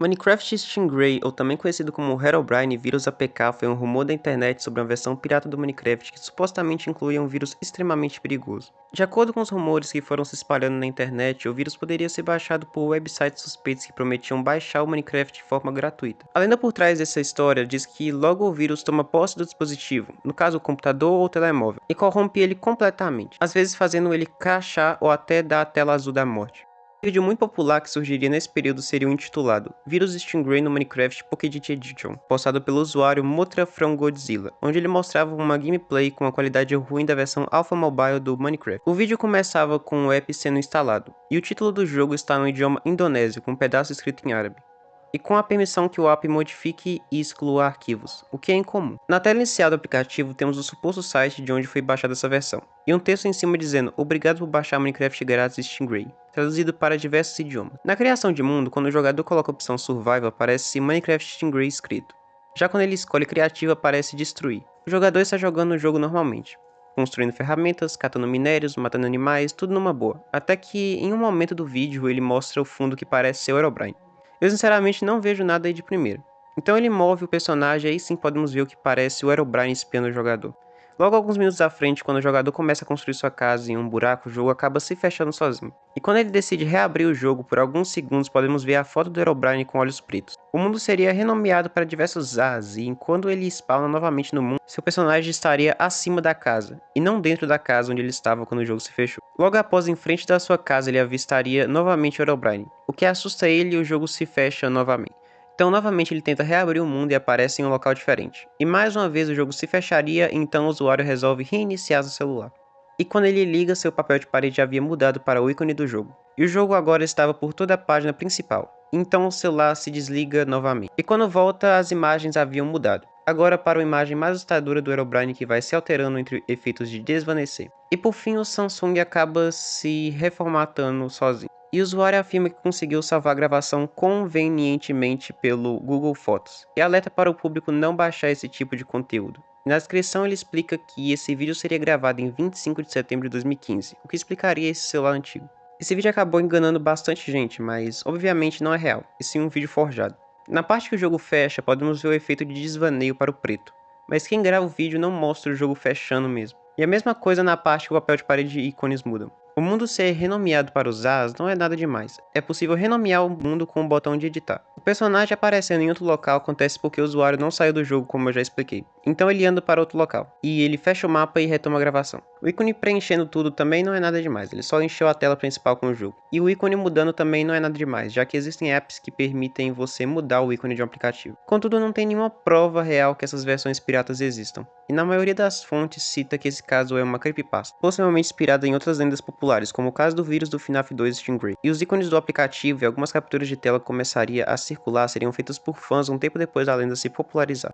Minecraft Stingray, ou também conhecido como Herobrine vírus APK, foi um rumor da internet sobre uma versão pirata do Minecraft que supostamente incluía um vírus extremamente perigoso. De acordo com os rumores que foram se espalhando na internet, o vírus poderia ser baixado por websites suspeitos que prometiam baixar o Minecraft de forma gratuita. A lenda por trás dessa história diz que logo o vírus toma posse do dispositivo, no caso o computador ou o telemóvel, e corrompe ele completamente, às vezes fazendo ele crashar ou até dar a tela azul da morte. Um vídeo muito popular que surgiria nesse período seria o intitulado Vírus Stingray no Minecraft Pocket Edition, postado pelo usuário MotraFromGodzilla, onde ele mostrava uma gameplay com a qualidade ruim da versão Alpha Mobile do Minecraft. O vídeo começava com o app sendo instalado, e o título do jogo está no idioma indonésio, com um pedaço escrito em árabe, e com a permissão que o app modifique e exclua arquivos, o que é incomum. Na tela inicial do aplicativo temos o suposto site de onde foi baixada essa versão, e um texto em cima dizendo "Obrigado por baixar Minecraft grátis Stingray", traduzido para diversos idiomas. Na criação de mundo, quando o jogador coloca a opção Survival, aparece Minecraft Stingray escrito. Já quando ele escolhe Criativo, aparece Destruir. O jogador está jogando o jogo normalmente, construindo ferramentas, catando minérios, matando animais, tudo numa boa, até que em um momento do vídeo ele mostra o fundo que parece ser o Herobrine. Eu sinceramente não vejo nada aí de primeira. Então ele move o personagem e aí sim podemos ver o que parece o Herobrine espiando o jogador. Logo alguns minutos à frente, quando o jogador começa a construir sua casa em um buraco, o jogo acaba se fechando sozinho. E quando ele decide reabrir o jogo por alguns segundos, podemos ver a foto do Herobrine com olhos pretos. O mundo seria renomeado para diversos As, e enquanto ele spawna novamente no mundo, seu personagem estaria acima da casa, e não dentro da casa onde ele estava quando o jogo se fechou. Logo após, em frente da sua casa, ele avistaria novamente o Herobrine, o que assusta ele e o jogo se fecha novamente. Então, novamente, ele tenta reabrir o mundo e aparece em um local diferente. E mais uma vez o jogo se fecharia, então o usuário resolve reiniciar seu celular. E quando ele liga, seu papel de parede já havia mudado para o ícone do jogo. E o jogo agora estava por toda a página principal. Então o celular se desliga novamente. E quando volta, as imagens haviam mudado. Agora para uma imagem mais assustadora do Herobrine que vai se alterando entre efeitos de desvanecer. E por fim o Samsung acaba se reformatando sozinho. E o usuário afirma que conseguiu salvar a gravação convenientemente pelo Google Fotos, e alerta para o público não baixar esse tipo de conteúdo. Na descrição ele explica que esse vídeo seria gravado em 25 de setembro de 2015, o que explicaria esse celular antigo. Esse vídeo acabou enganando bastante gente, mas obviamente não é real, e sim um vídeo forjado. Na parte que o jogo fecha, podemos ver o efeito de desvaneio para o preto, mas quem grava o vídeo não mostra o jogo fechando mesmo. E a mesma coisa na parte que o papel de parede e ícones mudam. O mundo ser renomeado para os As não é nada demais. É possível renomear o mundo com o botão de editar. O personagem aparecendo em outro local acontece porque o usuário não saiu do jogo, como eu já expliquei. Então ele anda para outro local, e ele fecha o mapa e retoma a gravação. O ícone preenchendo tudo também não é nada demais, ele só encheu a tela principal com o jogo. E o ícone mudando também não é nada demais, já que existem apps que permitem você mudar o ícone de um aplicativo. Contudo, não tem nenhuma prova real que essas versões piratas existam, e na maioria das fontes cita que esse caso é uma creepypasta, possivelmente inspirada em outras lendas populares, como o caso do vírus do FNAF 2 Stingray. E os ícones do aplicativo e algumas capturas de tela que começaria a circular seriam feitas por fãs um tempo depois da lenda se popularizar.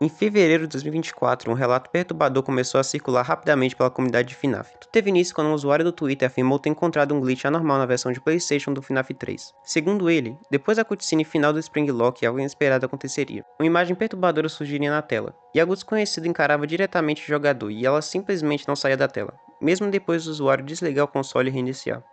Em fevereiro de 2024, um relato perturbador começou a circular rapidamente pela comunidade de FNAF. Tudo teve início quando um usuário do Twitter afirmou ter encontrado um glitch anormal na versão de PlayStation do FNAF 3. Segundo ele, depois da cutscene final do Spring Lock, algo inesperado aconteceria. Uma imagem perturbadora surgiria na tela, e algo desconhecido encarava diretamente o jogador, e ela simplesmente não saía da tela, mesmo depois do usuário desligar o console e reiniciar.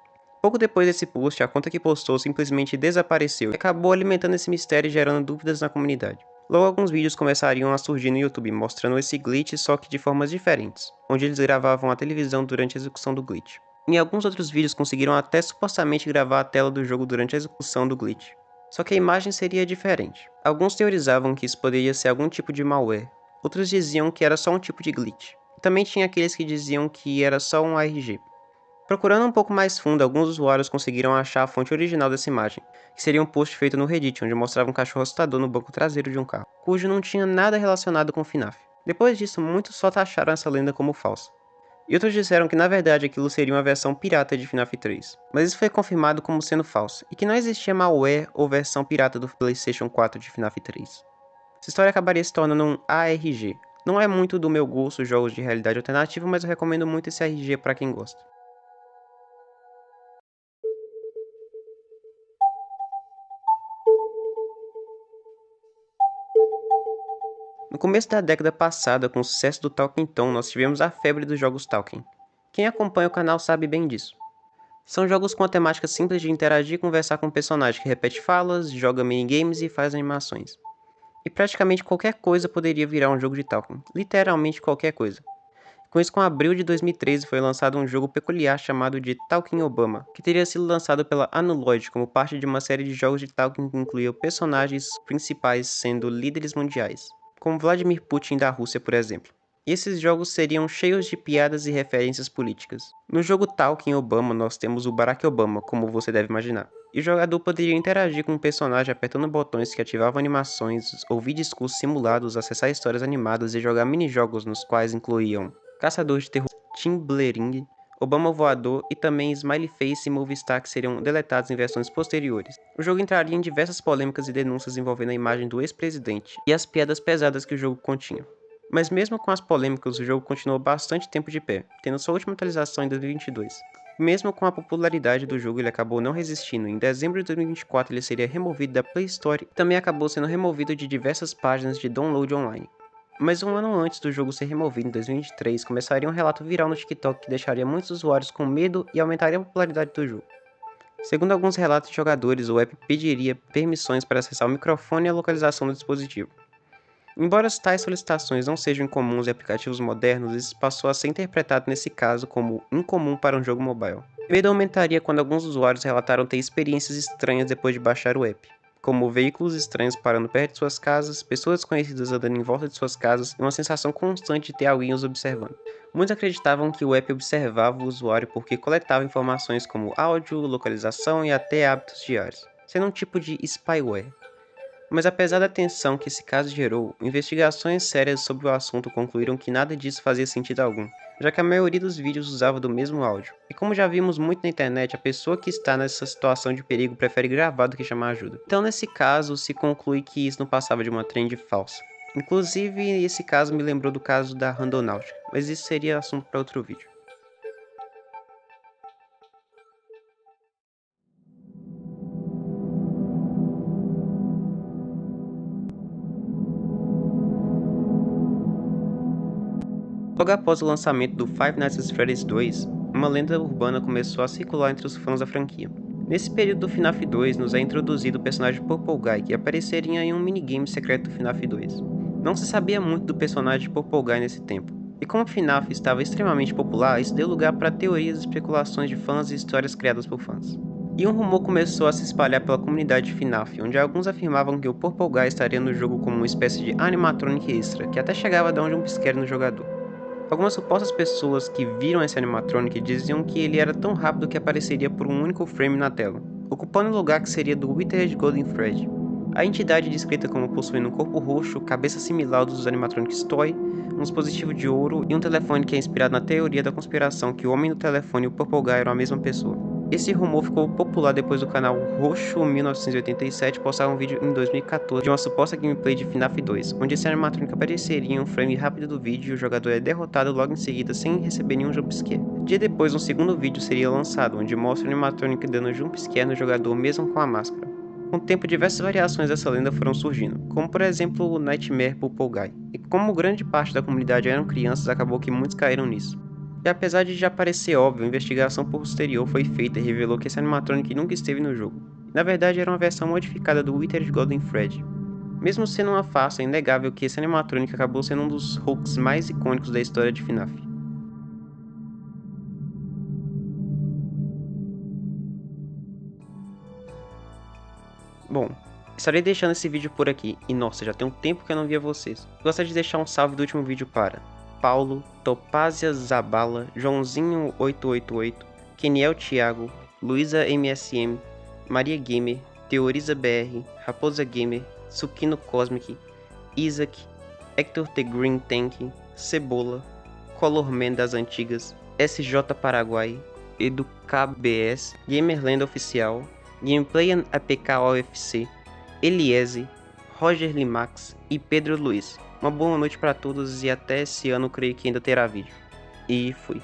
Pouco depois desse post, a conta que postou simplesmente desapareceu e acabou alimentando esse mistério e gerando dúvidas na comunidade. Logo, alguns vídeos começariam a surgir no YouTube mostrando esse glitch, só que de formas diferentes, onde eles gravavam a televisão durante a execução do glitch. Em alguns outros vídeos conseguiram até supostamente gravar a tela do jogo durante a execução do glitch, só que a imagem seria diferente. Alguns teorizavam que isso poderia ser algum tipo de malware, outros diziam que era só um tipo de glitch. Também tinha aqueles que diziam que era só um ARG. Procurando um pouco mais fundo, alguns usuários conseguiram achar a fonte original dessa imagem, que seria um post feito no Reddit, onde mostrava um cachorro assustador no banco traseiro de um carro, cujo não tinha nada relacionado com o FNAF. Depois disso, muitos só taxaram essa lenda como falsa. E outros disseram que na verdade aquilo seria uma versão pirata de FNAF 3, mas isso foi confirmado como sendo falso, e que não existia malware ou versão pirata do PlayStation 4 de FNAF 3. Essa história acabaria se tornando um ARG. Não é muito do meu gosto jogos de realidade alternativa, mas eu recomendo muito esse ARG para quem gosta. No começo da década passada, com o sucesso do Talking Tom, nós tivemos a febre dos jogos Talking. Quem acompanha o canal sabe bem disso. São jogos com a temática simples de interagir e conversar com um personagem que repete falas, joga minigames e faz animações. E praticamente qualquer coisa poderia virar um jogo de Talking, literalmente qualquer coisa. Com isso, com abril de 2013 foi lançado um jogo peculiar chamado de Talking Obama, que teria sido lançado pela Anuloid como parte de uma série de jogos de Talking que incluía personagens principais sendo líderes mundiais, como Vladimir Putin da Rússia, por exemplo. E esses jogos seriam cheios de piadas e referências políticas. No jogo Talking Obama nós temos o Barack Obama, como você deve imaginar. E o jogador poderia interagir com um personagem apertando botões que ativavam animações, ouvir discursos simulados, acessar histórias animadas e jogar minijogos nos quais incluíam Caçador de Terror, Timblering, Obama Voador e também Smiley Face e Movistar, que seriam deletados em versões posteriores. O jogo entraria em diversas polêmicas e denúncias envolvendo a imagem do ex-presidente e as piadas pesadas que o jogo continha. Mas mesmo com as polêmicas, o jogo continuou bastante tempo de pé, tendo sua última atualização em 2022. Mesmo com a popularidade do jogo, ele acabou não resistindo. Em dezembro de 2024 ele seria removido da Play Store e também acabou sendo removido de diversas páginas de download online. Mas um ano antes do jogo ser removido, em 2023, começaria um relato viral no TikTok que deixaria muitos usuários com medo e aumentaria a popularidade do jogo. Segundo alguns relatos de jogadores, o app pediria permissões para acessar o microfone e a localização do dispositivo. Embora tais solicitações não sejam incomuns em aplicativos modernos, isso passou a ser interpretado nesse caso como incomum para um jogo mobile. O medo aumentaria quando alguns usuários relataram ter experiências estranhas depois de baixar o app, como veículos estranhos parando perto de suas casas, pessoas desconhecidas andando em volta de suas casas e uma sensação constante de ter alguém os observando. Muitos acreditavam que o app observava o usuário porque coletava informações como áudio, localização e até hábitos diários, sendo um tipo de spyware. Mas apesar da tensão que esse caso gerou, investigações sérias sobre o assunto concluíram que nada disso fazia sentido algum, já que a maioria dos vídeos usava do mesmo áudio. E como já vimos muito na internet, a pessoa que está nessa situação de perigo prefere gravar do que chamar ajuda. Então nesse caso, se conclui que isso não passava de uma trend falsa. Inclusive, esse caso me lembrou do caso da Randonáutica, mas isso seria assunto para outro vídeo. Logo após o lançamento do Five Nights at Freddy's 2, uma lenda urbana começou a circular entre os fãs da franquia. Nesse período do FNAF 2, nos é introduzido o personagem Purple Guy, que apareceria em um minigame secreto do FNAF 2. Não se sabia muito do personagem Purple Guy nesse tempo, e como o FNAF estava extremamente popular, isso deu lugar para teorias e especulações de fãs e histórias criadas por fãs. E um rumor começou a se espalhar pela comunidade de FNAF, onde alguns afirmavam que o Purple Guy estaria no jogo como uma espécie de animatronic extra, que até chegava a dar um jumpscare no jogador. Algumas supostas pessoas que viram esse animatronic diziam que ele era tão rápido que apareceria por um único frame na tela, ocupando o lugar que seria do Withered Golden Freddy. A entidade descrita como possuindo um corpo roxo, cabeça similar ao dos animatronics Toy, um dispositivo de ouro e um telefone que é inspirado na teoria da conspiração que o homem no telefone e o Purple Guy eram a mesma pessoa. Esse rumor ficou popular depois do canal Roxo 1987 postar um vídeo em 2014 de uma suposta gameplay de FNAF 2, onde esse animatronic apareceria em um frame rápido do vídeo e o jogador é derrotado logo em seguida sem receber nenhum jumpscare. Dia depois, um segundo vídeo seria lançado, onde mostra o animatronic dando jumpscare no jogador mesmo com a máscara. Com o tempo, diversas variações dessa lenda foram surgindo, como por exemplo o Nightmare Purple Guy, e como grande parte da comunidade eram crianças, acabou que muitos caíram nisso. E apesar de já parecer óbvio, a investigação posterior foi feita e revelou que esse animatronic nunca esteve no jogo. Na verdade, era uma versão modificada do Withered Golden Freddy. Mesmo sendo uma farsa, é inegável que esse animatronic acabou sendo um dos hoax mais icônicos da história de FNAF. Bom, estarei deixando esse vídeo por aqui, e nossa, já tem um tempo que eu não via vocês. Gostaria de deixar um salve do último vídeo para Paulo, Topázia Zabala, Joãozinho 888, Keniel Thiago, Luísa MSM, Maria Gamer, Teoriza BR, Raposa Gamer, Sukino Cosmic, Isaac, Hector The Green Tank, Cebola, Colorman das Antigas, SJ Paraguai, EduKBS, Gamerland Oficial, Gameplay APK OFC, Eliese, Roger Limax e Pedro Luiz. Uma boa noite para todos e até esse ano creio que ainda terá vídeo. E fui.